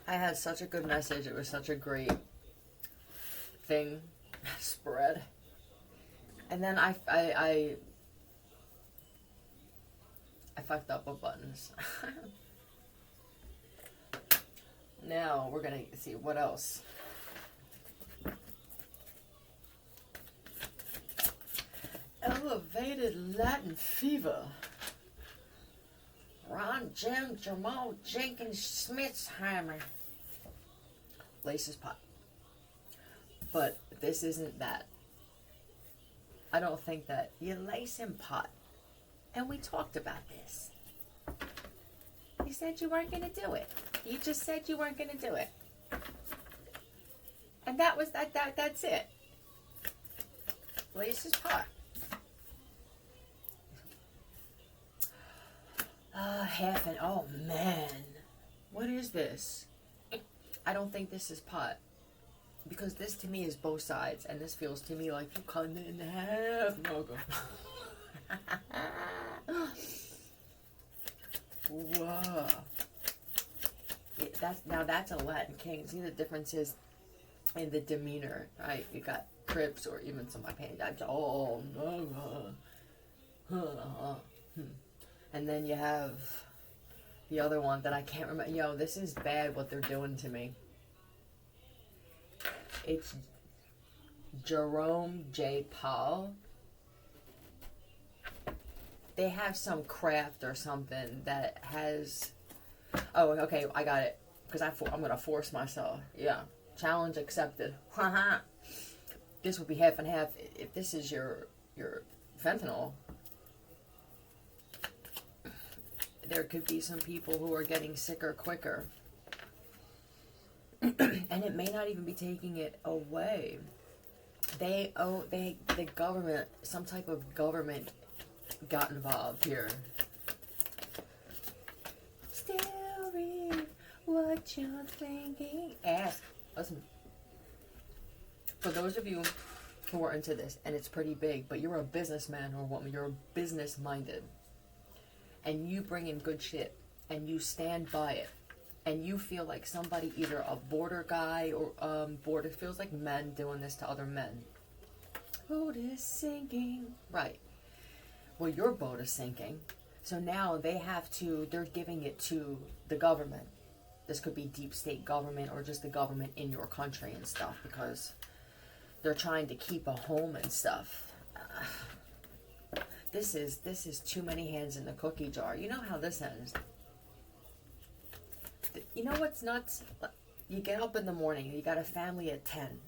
I had such a good message. It was such a great thing spread. And then I fucked up with buttons. Now we're gonna see what else. Elevated Latin fever. Ron Jim Jamal Jenkins Smith's hammer. Laces pot. But this isn't that. I don't think that you lace in pot. And we talked about this. You said you weren't gonna do it. You just said you weren't gonna do it. And that was that's it. Laces pot. Oh man. What is this? I don't think this is pot. Because this to me is both sides, and this feels to me like you cut it in half. No, go. Whoa. That's a Latin king. See the differences in the demeanor, right? You got Crips or even some of my pain. Oh no. And then you have the other one that I can't remember. Yo, this is bad what they're doing to me. It's Jerome J. Paul. They have some craft or something that has... Oh, okay, I got it. Because I'm going to force myself. Yeah. Challenge accepted. This would be half and half. If this is your fentanyl, there could be some people who are getting sicker quicker. And it may not even be taking it away. The government, some type of government got involved here. Still read what you're thinking. Ask. Listen. For those of you who are into this, and it's pretty big, but you're a businessman or woman, you're business minded, and you bring in good shit, and you stand by it, and you feel like somebody, either a border guy or border, feels like men doing this to other men. Boat is sinking. Right. Well, your boat is sinking. So now they're giving it to the government. This could be deep state government or just the government in your country and stuff, because they're trying to keep a home and stuff. This is too many hands in the cookie jar. You know how this ends. You know what's nuts? You get up in the morning, you got a family of 10.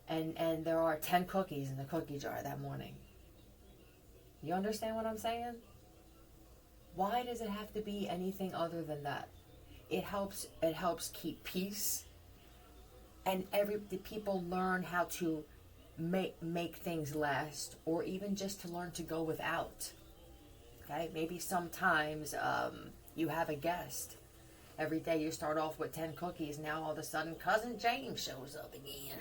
And there are 10 cookies in the cookie jar that morning. You understand what I'm saying? Why does it have to be anything other than that? It helps keep peace. And the people learn how to make things last, or even just to learn to go without. Okay? Maybe sometimes you have a guest. Every day you start off with 10 cookies. Now all of a sudden Cousin James shows up again.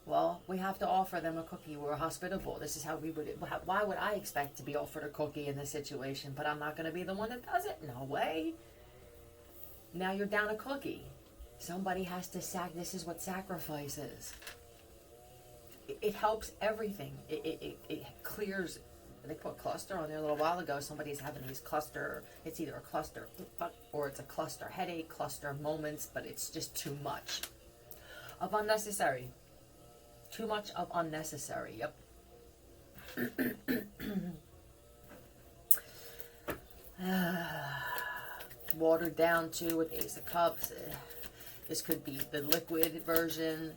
Well, we have to offer them a cookie. We're hospitable. This is how we would... Why would I expect to be offered a cookie in this situation? But I'm not going to be the one that does it. No way. Now you're down a cookie. Somebody has to this is what sacrifice is. It helps everything. It clears... They put cluster on there a little while ago. Somebody's having these cluster... It's either a cluster or it's a cluster headache, cluster moments, but it's just too much of unnecessary. Too much of unnecessary. Yep. Watered down too with Ace of Cups. This could be the liquid version.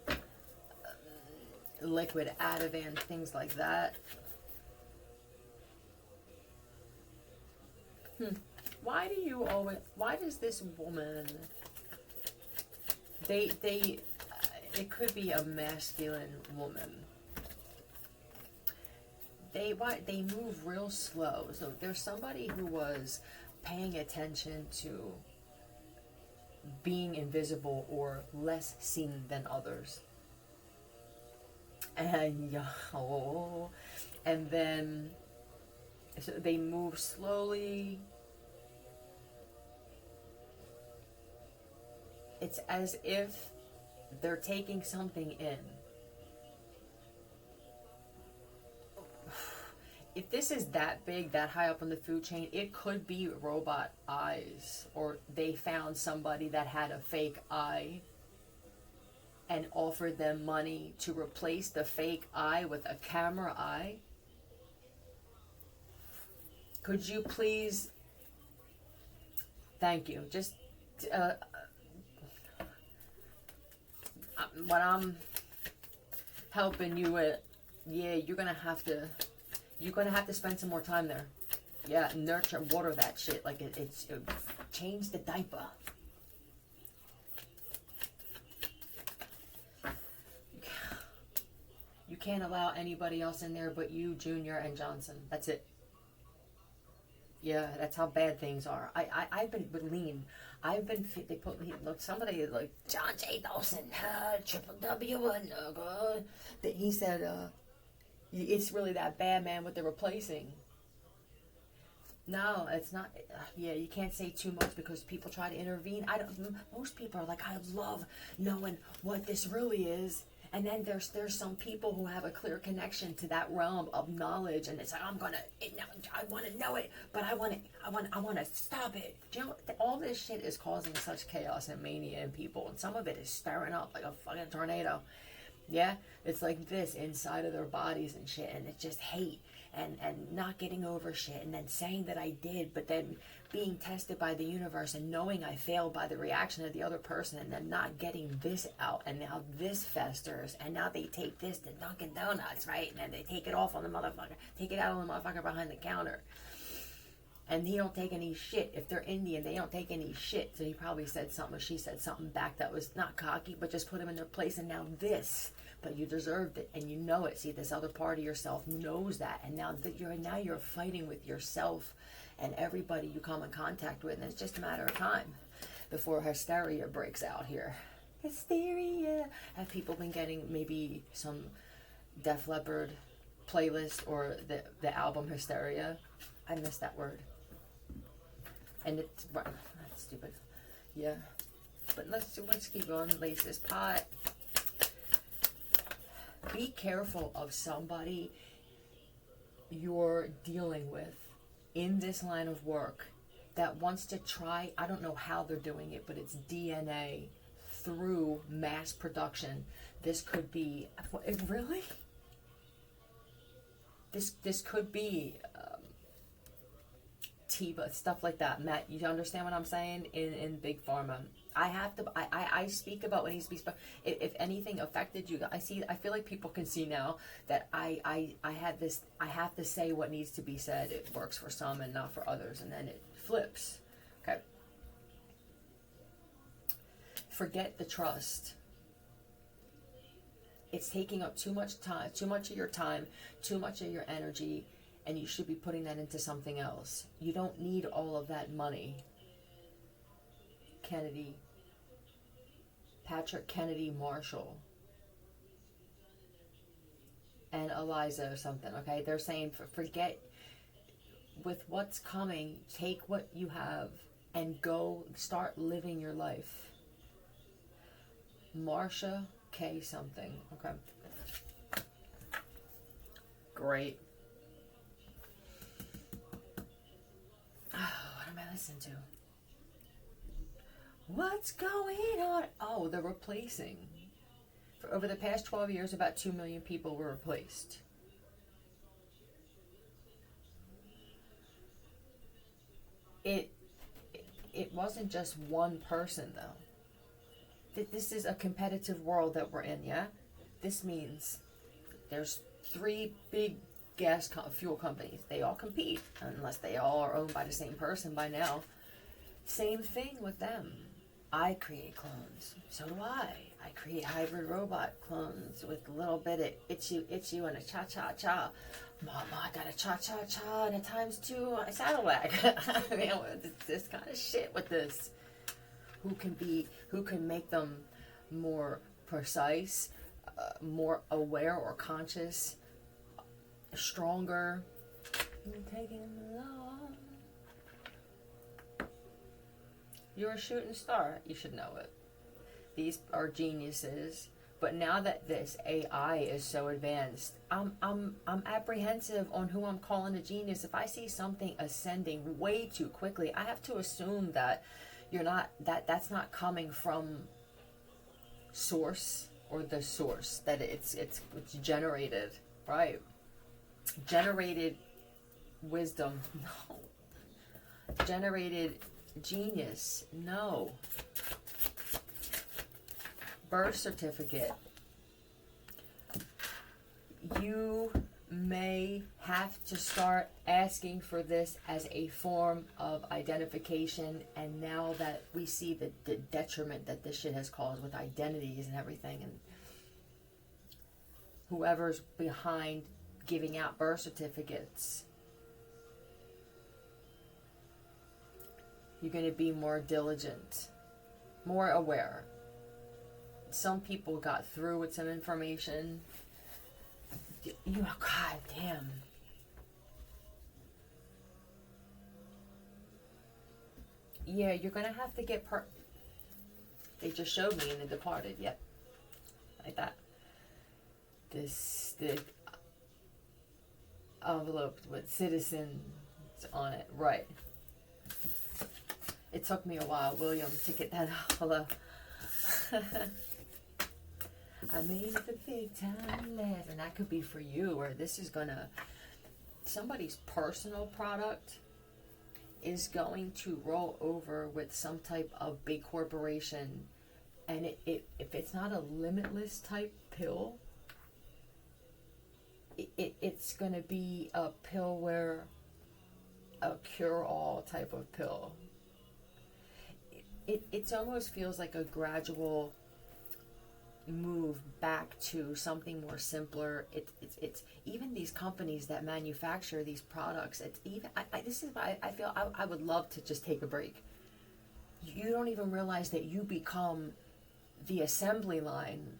Liquid Ativan, things like that. Why does this woman... It could be a masculine woman. They move real slow. So there's somebody who was paying attention to being invisible or less seen than others. And then so they move slowly. it's as if they're taking something in. If this is that big, that high up on the food chain, it could be robot eyes, or they found somebody that had a fake eye and offered them money to replace the fake eye with a camera eye. Could you please, thank you, just what I'm helping you with, yeah, you're gonna have to spend some more time there. Yeah, nurture, water that shit like it's change the diaper. You can't allow anybody else in there but you, Junior, and Johnson. That's it. Yeah, that's how bad things are. I've been with Lean. They put me, look, somebody like John J. Dawson, Triple W, and he said, it's really that bad, man, what they're replacing. No, it's not. Yeah, you can't say too much because people try to intervene. Most people are like, I love knowing what this really is. And then there's some people who have a clear connection to that realm of knowledge, and it's like, I want to know it, but I want to stop it. Do you know, all this shit is causing such chaos and mania in people, and some of it is stirring up like a fucking tornado. Yeah, it's like this inside of their bodies and shit, and it's just hate and not getting over shit, and then saying that I did, but then being tested by the universe and knowing I failed by the reaction of the other person, and then not getting this out, and now this festers, and now they take this to Dunkin' Donuts, right? And then they take it off on the motherfucker, take it out on the motherfucker behind the counter. And he don't take any shit. If they're Indian, they don't take any shit. So he probably said something, or she said something back that was not cocky, but just put him in their place. And now this, but you deserved it, and you know it. See, this other part of yourself knows that, and now you're fighting with yourself and everybody you come in contact with, and it's just a matter of time before hysteria breaks out here. Hysteria. Have people been getting maybe some Def Leppard playlist or the album Hysteria? I missed that word. And it's that's stupid. Yeah. But let's keep going. Lace this pot. Be careful of somebody you're dealing with in this line of work that wants to try, I don't know how they're doing it, but it's DNA through mass production. This could be, really? This could be Teva, stuff like that. Matt, you understand what I'm saying? In Big Pharma. I speak about what needs to be spoken. If anything affected you, I feel like people can see now that I have to say what needs to be said. It works for some and not for others, and then it flips. Okay. Forget the trust. It's taking up too much time, too much of your time, too much of your energy, and you should be putting that into something else. You don't need all of that money. Kennedy, Patrick Kennedy Marshall, and Eliza or something, okay? They're saying forget with what's coming, take what you have and go start living your life. Marsha K something, okay? Great. Oh, what am I listening to? What's going on? Oh, they're replacing. For over the past 12 years, about 2 million people were replaced. It wasn't just one person, though. This is a competitive world that we're in, yeah? This means there's 3 big fuel companies. They all compete, unless they all are owned by the same person by now. Same thing with them. I create clones. So do I. I create hybrid robot clones with a little bit of itchy and a cha-cha-cha. Mama, I got a cha-cha-cha and a ×2 saddlewag. You know, this kind of shit with this. Who can make them more precise, more aware or conscious, stronger. Taking long. You're a shooting star. You should know it. These are geniuses. But now that this AI is so advanced, I'm apprehensive on who I'm calling a genius. If I see something ascending way too quickly, I have to assume that that's not coming from source, or the source, that it's generated, right? Generated wisdom, no. Generated genius, no. Birth certificate. You may have to start asking for this as a form of identification, and now that we see the detriment that this shit has caused with identities and everything, and whoever's behind giving out birth certificates, you're going to be more diligent, more aware. Some people got through with some information. God damn. Yeah, you're gonna have to get They just showed me in The Departed. Yep, like that. The envelope with citizens on it, right? It took me a while, William, to get that envelope. I made it the big time last, and that could be for you, or this is gonna, somebody's personal product is going to roll over with some type of big corporation, and if it's not a limitless type pill, it's gonna be a pill where a cure-all type of pill. It almost feels like a gradual move back to something more simpler. It's even these companies that manufacture these products. It's even this is why I feel I would love to just take a break. You don't even realize that you become the assembly line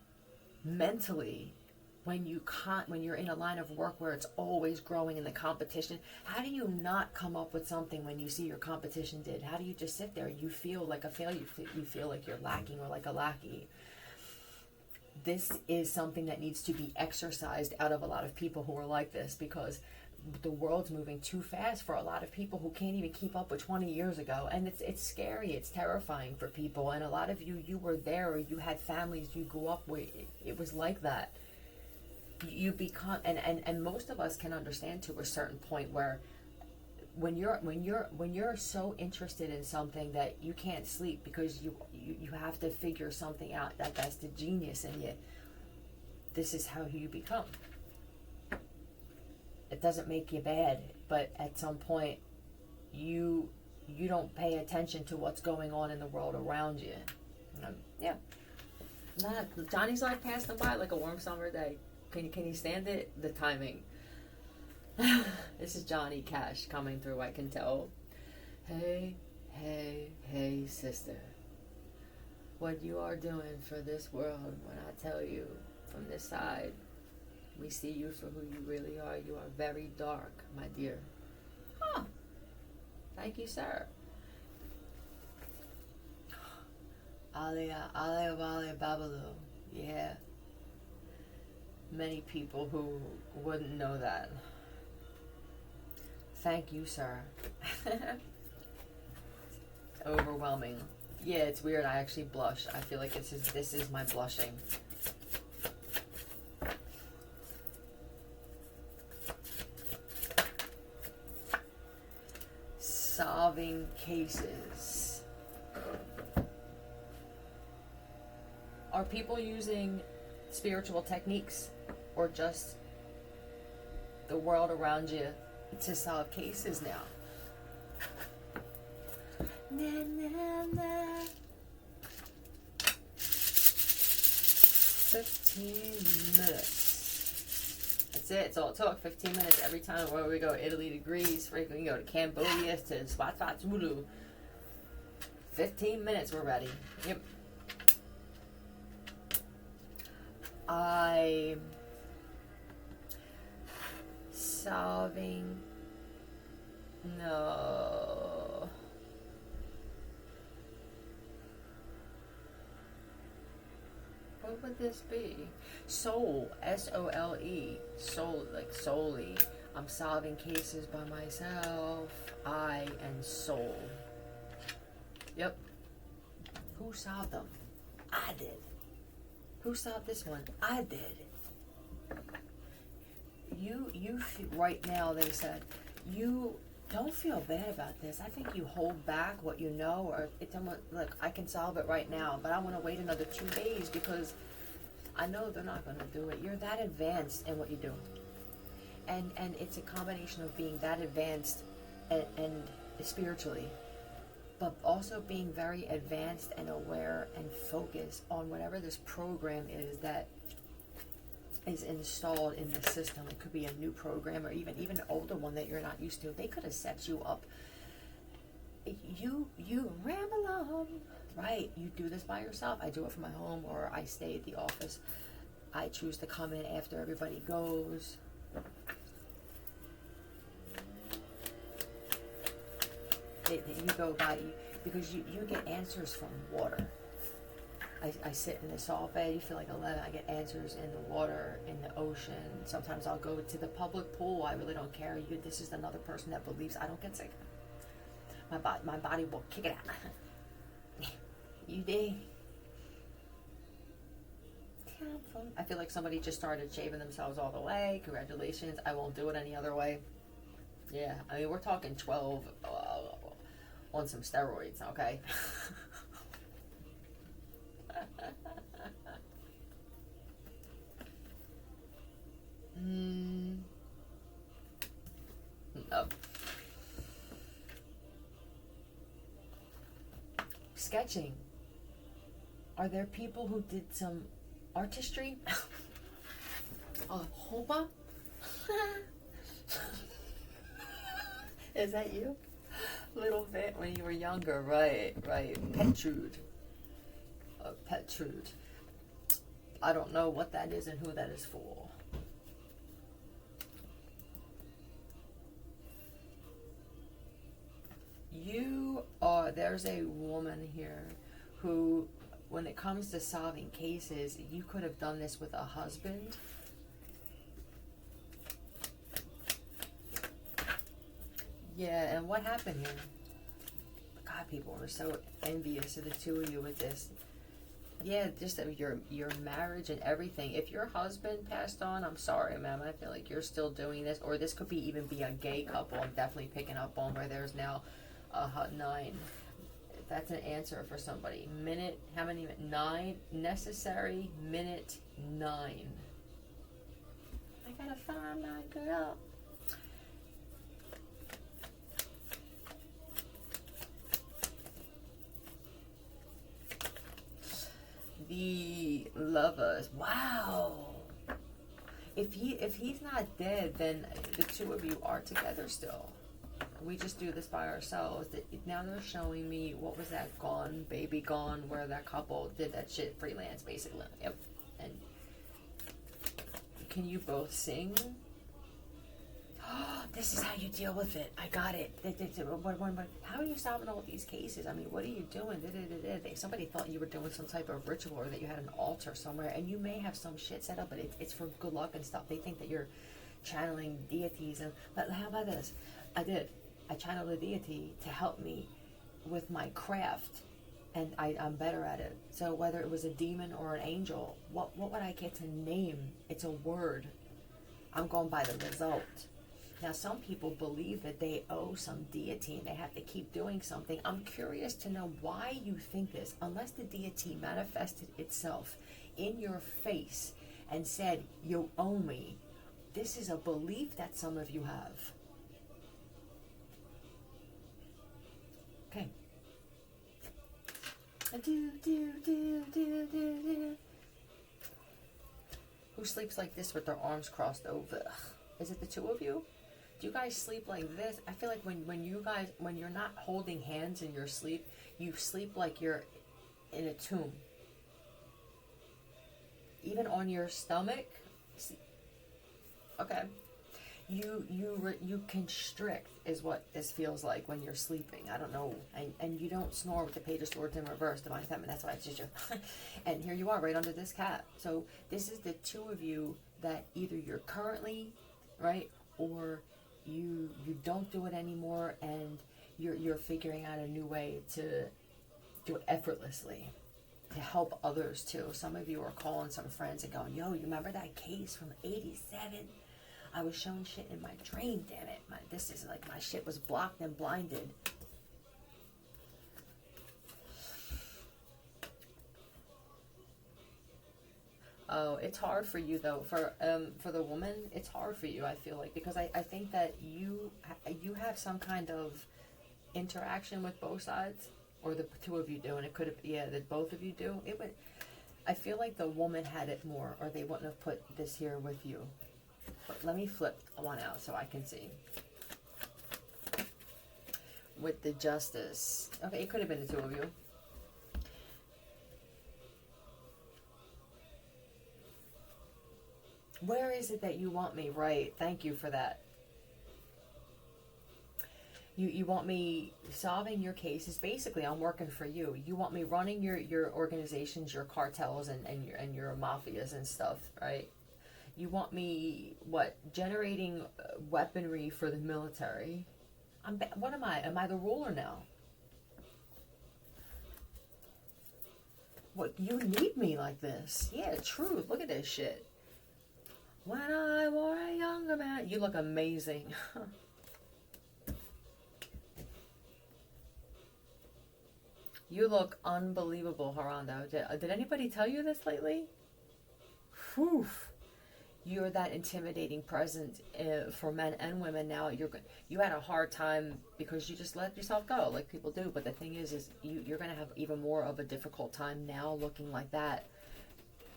mentally when you're in a line of work where it's always growing in the competition. How do you not come up with something when you see your competition did? How do you just sit there? You feel like a failure. You feel like you're lacking, or like a lackey. This is something that needs to be exercised out of a lot of people who are like this, because the world's moving too fast for a lot of people who can't even keep up with 20 years ago. And it's scary, it's terrifying for people. And a lot of you were there, or you had families you grew up with. It was like that. You become, and most of us can understand to a certain point where when you're so interested in something that you can't sleep because you have to figure something out, that's the genius in you. This is how you become. It doesn't make you bad, but at some point you don't pay attention to what's going on in the world around you. Yeah. Johnny's life passed him by like a warm summer day. Can you stand it? The timing. This is Johnny Cash coming through, I can tell. Hey, sister. What you are doing for this world, when I tell you from this side, we see you for who you really are. You are very dark, my dear. Huh. Thank you, sir. Ali Babalu. Yeah. Many people who wouldn't know that. Thank you, sir. Overwhelming. Yeah, it's weird. I actually blush. I feel like this is my blushing. Solving cases. Are people using spiritual techniques, or just the world around you, to solve cases now? Na, na, na. 15 minutes. That's it. It's all it took. 15 minutes every time. Where we go, Italy to Greece, we can go to Cambodia to Swaziland. 15 minutes, we're ready. Yep. I'm solving. No. would this be? Soul, S-O-L-E, soul, like solely. I'm solving cases by myself. I and soul. Yep. Who solved them? I did. Who solved this one? I did. You right now, they said, you don't feel bad about this. I think you hold back what you know, or it's almost, look, I can solve it right now, but I want to wait another 2 days because I know they're not going to do it. You're that advanced in what you do. And it's a combination of being that advanced and spiritually, but also being very advanced and aware and focused on whatever this program is that is installed in the system. It could be a new program or even an older one that you're not used to. They could have set you up. You ramble on, right? You do this by yourself. I do it from my home, or I stay at the office. I choose to come in after everybody goes. You go by, because you get answers from water. I sit in the salt bed, you feel like 11, I get answers in the water, in the ocean. Sometimes I'll go to the public pool, I really don't care. This is another person that believes I don't get sick. My body will kick it out. You dig? I feel like somebody just started shaving themselves all the way. Congratulations, I won't do it any other way. Yeah, I mean, we're talking 12 on some steroids, okay? No. Sketching. Are there people who did some artistry? Hoba? Is that you? Little bit when you were younger, right. Petrude. Petrude. I don't know what that is and who that is for. There's a woman here who, when it comes to solving cases, you could have done this with a husband. Yeah, and what happened here? God, people were so envious of the two of you with this. Yeah, just your marriage and everything. If your husband passed on, I'm sorry, ma'am. I feel like you're still doing this, or this could even be a gay couple. I'm definitely picking up on where there's now a 9. That's an answer for somebody. Minute, how many? 9 necessary. Minute 9. I gotta find my girl. The Lovers. Wow. If he's not dead, then the two of you are together still. We just do this by ourselves. Now they're showing me, what was that, Gone Baby Gone, where that couple did that shit freelance, basically. Yep. And can you both sing? This is how you deal with it. I got it. How are you solving all these cases? I mean, what are you doing? Somebody thought you were doing some type of ritual, or that you had an altar somewhere, and you may have some shit set up, but it's for good luck and stuff. They think that you're channeling deities. But how about this? I channeled a deity to help me with my craft, and I'm better at it. So whether it was a demon or an angel, what would I get to name? It's a word. I'm going by the result. Now, some people believe that they owe some deity and they have to keep doing something. I'm curious to know why you think this, unless the deity manifested itself in your face and said, you owe me. This is a belief that some of you have. Okay. Who sleeps like this with their arms crossed over? Is it the two of you? Do you guys sleep like this? I feel like when you're not holding hands in your sleep, you sleep like you're in a tomb. Even on your stomach. Okay. You constrict is what this feels like when you're sleeping. I don't know, and you don't snore with the page of swords in reverse, divine feminine. That's why it's just your and here you are right under this cat. So this is the two of you that either you're currently right, or you don't do it anymore, and you're figuring out a new way to do it effortlessly, to help others too. Some of you are calling some friends and going, yo, you remember that case from 87? I was showing shit in my dream, damn it. This is like my shit was blocked and blinded. Oh, it's hard for you though. For the woman, it's hard for you, I feel like, because I think that you have some kind of interaction with both sides, or the two of you do, and it could have, yeah, that both of you do. It would, I feel like the woman had it more, or they wouldn't have put this here with you. But let me flip one out so I can see. With the justice. Okay, it could have been the two of you. Where is it that you want me? Right, thank you for that. You want me solving your cases. Basically, I'm working for you. You want me running your organizations, your cartels, and your mafias and stuff, right? You want me, what, generating weaponry for the military. What am I? Am I the ruler now? What, you need me like this? Yeah, truth. Look at this shit. When I were a younger man. You look amazing. You look unbelievable, Harando. Did anybody tell you this lately? Whew. You're that intimidating presence for men and women now. You had a hard time because you just let yourself go, like people do. But the thing is you're going to have even more of a difficult time now looking like that,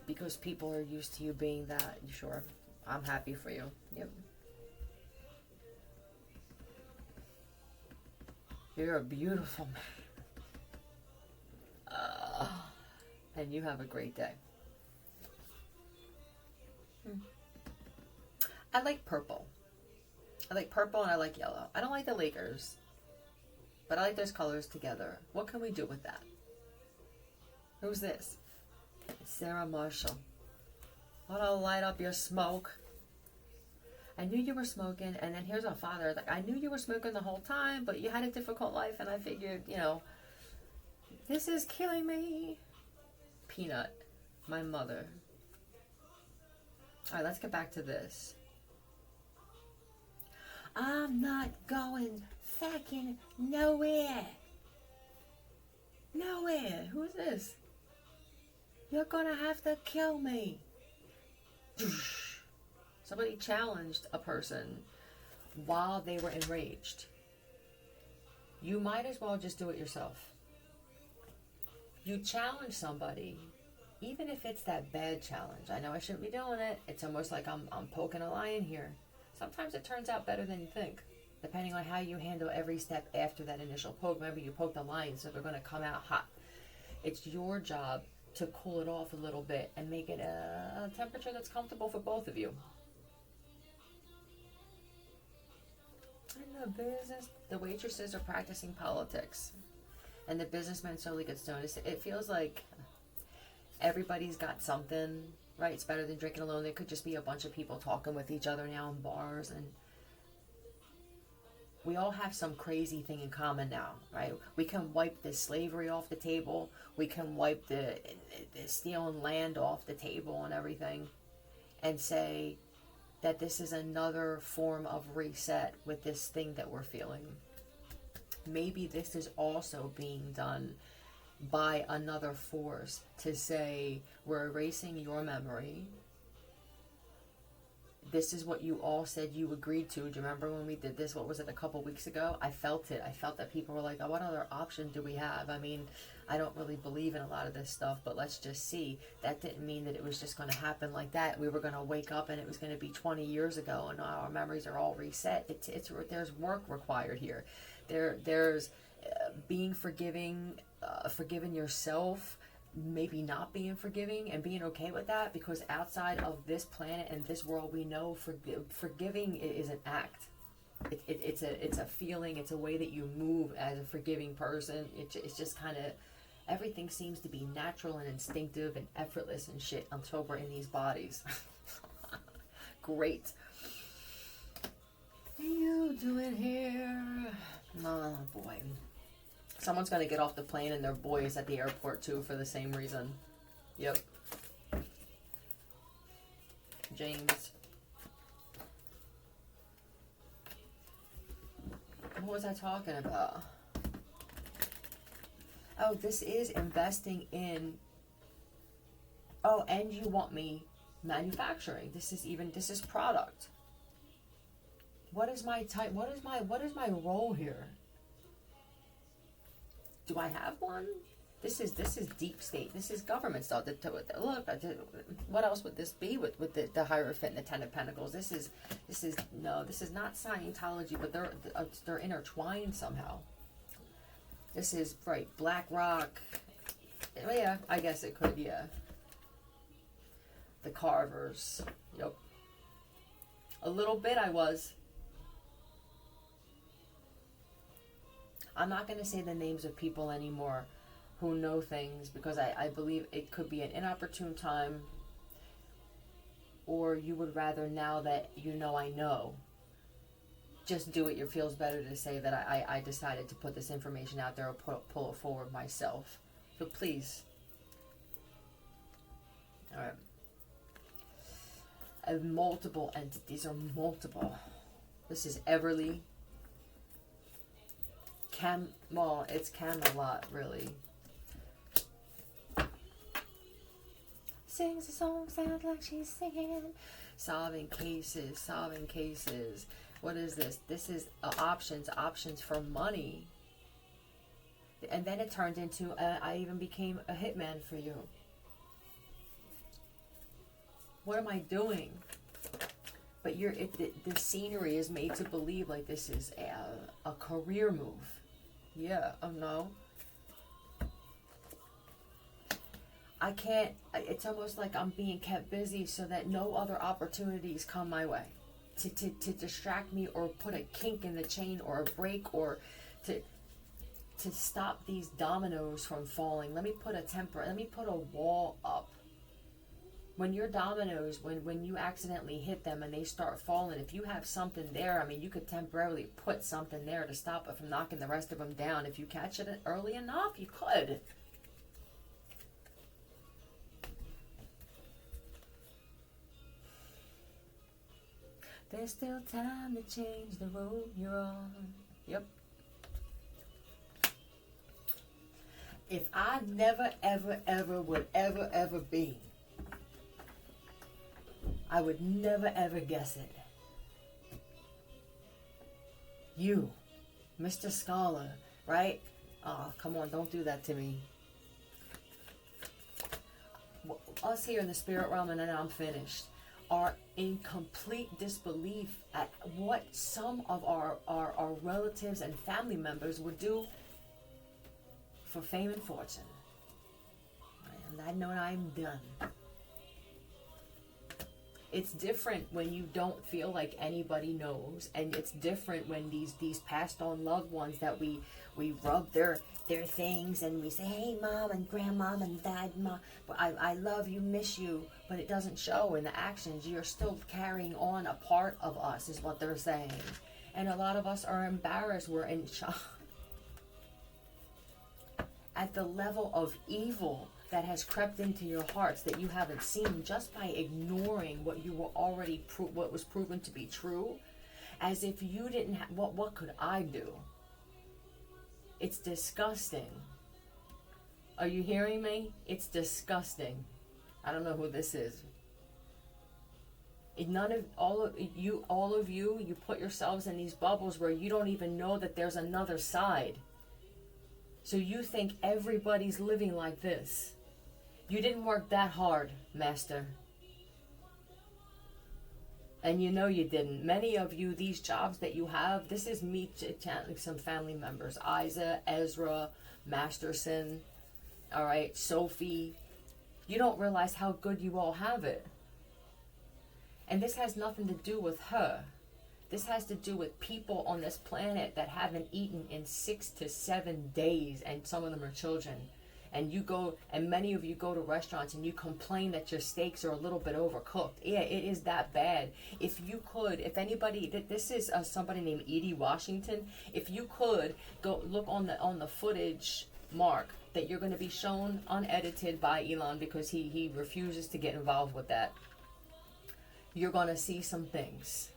because people are used to you being that. Sure, I'm happy for you. Yep. You're a beautiful man. And you have a great day. I like purple. I like purple and I like yellow. I don't like the Lakers, but I like those colors together. What can we do with that? Who's this? Sarah Marshall. Wanna light up your smoke? I knew you were smoking, and then here's our father. Like, I knew you were smoking the whole time, but you had a difficult life, and I figured, this is killing me. Peanut, my mother. All right, let's get back to this. I'm not going fucking nowhere. Nowhere. Who is this? You're gonna have to kill me. Somebody challenged a person while they were enraged. You might as well just do it yourself. You challenge somebody, even if it's that bad challenge. I know I shouldn't be doing it. It's almost like I'm poking a lion here. Sometimes it turns out better than you think, depending on how you handle every step after that initial poke. Remember, you poked the lion, so they're going to come out hot. It's your job to cool it off a little bit and make it a temperature that's comfortable for both of you. In the business, the waitresses are practicing politics, and the businessmen slowly get stoned. It feels like everybody's got something, right? It's better than drinking alone. There could just be a bunch of people talking with each other now in bars, and we all have some crazy thing in common now, right? We can wipe the slavery off the table. We can wipe the stealing land off the table and everything, and say that this is another form of reset with this thing that we're feeling. Maybe this is also being done by another force to say, we're erasing your memory. This is what you all said you agreed to. Do you remember when we did this? What was it, a couple weeks ago? I felt it. I felt that people were like, oh, what other option do we have? I mean, I don't really believe in a lot of this stuff, but let's just see. That didn't mean that it was just going to happen like that. We were going to wake up and it was going to be 20 years ago and our memories are all reset. There's work required here. There's being forgiving yourself, maybe not being forgiving and being okay with that, because outside of this planet and this world, we know forgiving is an act. It's a feeling. It's a way that you move as a forgiving person. It's just kind of, everything seems to be natural and instinctive and effortless and shit until we're in these bodies. Great. What are you doing here? Oh boy. Someone's gonna get off the plane and their boy is at the airport too for the same reason. Yep. James. What was I talking about? Oh, this is investing in. Oh, and you want me manufacturing. This is product. What is my type? What is my role here? Do I have one? This is deep state. This is government stuff. Look, what else would this be with the Hierophant and the Ten of Pentacles? This is not Scientology, but they're intertwined somehow. This is right, BlackRock. Well, yeah, I guess it could. Yeah, the Carvers. Yep. A little bit I was. I'm not going to say the names of people anymore who know things, because I believe it could be an inopportune time, or you would rather, now that you know I know, just do it. It feels better to say that I decided to put this information out there or pull it forward myself. So please. All right. Multiple entities, or multiple. This is Everly. Well, it's Camelot, really. Sings a song, sounds like she's singing. Solving cases. What is this? This is options for money. And then it turned into, I even became a hitman for you. What am I doing? But the scenery is made to believe like this is a career move. Yeah, oh no. I can't, it's almost like I'm being kept busy so that no other opportunities come my way to distract me, or put a kink in the chain, or a break, or to stop these dominoes from falling. Let me put a wall up. When your dominoes, when you accidentally hit them and they start falling, if you have something there, I mean, you could temporarily put something there to stop it from knocking the rest of them down. If you catch it early enough, you could. There's still time to change the road you're on. Yep. If I never, ever would ever be, I would never ever guess it. You, Mr. Scholar, right? Oh, come on, don't do that to me. Us here in the spirit realm, and then I'm finished, are in complete disbelief at what some of our relatives and family members would do for fame and fortune. And I know I'm done. It's different when you don't feel like anybody knows, and it's different when these passed on loved ones that we rub their things and we say, hey mom and grandmom and dad, mom, I love you, miss you, but it doesn't show in the actions. You're still carrying on a part of us, is what they're saying. And a lot of us are embarrassed. We're in shock at the level of evil that has crept into your hearts that you haven't seen, just by ignoring what you were already what was proven to be true, as if you didn't have. What could I do? It's disgusting. Are you hearing me? It's disgusting. I don't know who this is. All of you put yourselves in these bubbles where you don't even know that there's another side. So you think everybody's living like this. You didn't work that hard, Master. And you know you didn't. Many of you, these jobs that you have, this is me channeling some family members. Isa, Ezra, Masterson. All right, Sophie, you don't realize how good you all have it. And this has nothing to do with her. This has to do with people on this planet that haven't eaten in 6 to 7 days, and some of them are children. And you go, and many of you go to restaurants and you complain that your steaks are a little bit overcooked. Yeah, it is that bad. If you could, if anybody, this is somebody named Edie Washington. If you could go look on the footage, Mark, that you're going to be shown unedited by Elon, because he refuses to get involved with that. You're going to see some things.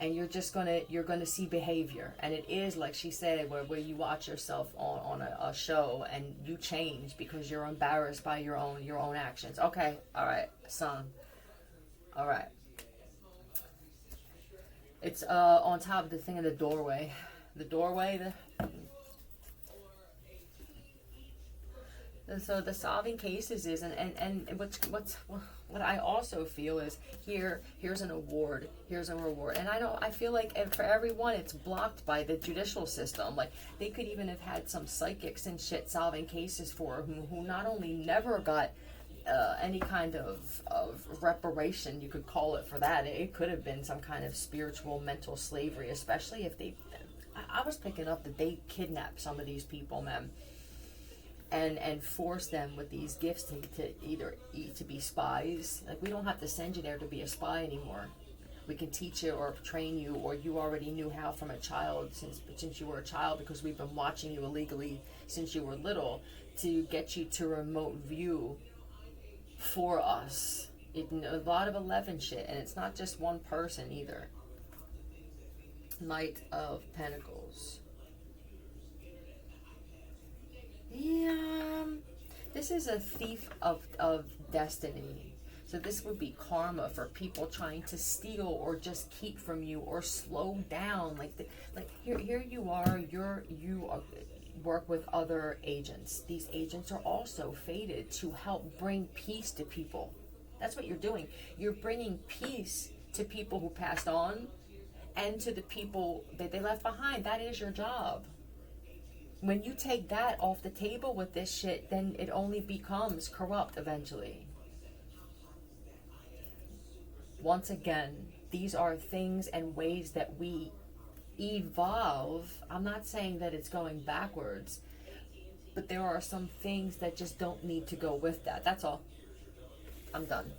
And you're gonna see behavior, and it is like she said, where you watch yourself on a show and you change because you're embarrassed by your own actions. Okay, all right, son. All right. It's on top of the thing in the doorway. So the solving cases is, and what I also feel is here's an award, here's a reward, and I feel like for everyone it's blocked by the judicial system. Like they could even have had some psychics and shit solving cases for who not only never got any kind of reparation, you could call it for that. It could have been some kind of spiritual mental slavery, especially if I was picking up that they kidnapped some of these people, man. And force them with these gifts to either to be spies. Like we don't have to send you there to be a spy anymore. We can teach you or train you, or you already knew how from a child since you were a child, because we've been watching you illegally since you were little, to get you to remote view for us. A lot of 11 shit, and it's not just one person either. Knight of Pentacles. Yeah, this is a thief of destiny. So this would be karma for people trying to steal or just keep from you or slow down. Like here you are. You work with other agents. These agents are also fated to help bring peace to people. That's what you're doing. You're bringing peace to people who passed on, and to the people that they left behind. That is your job. When you take that off the table with this shit, then it only becomes corrupt eventually. Once again, these are things and ways that we evolve. I'm not saying that it's going backwards, but there are some things that just don't need to go with that. That's all. I'm done.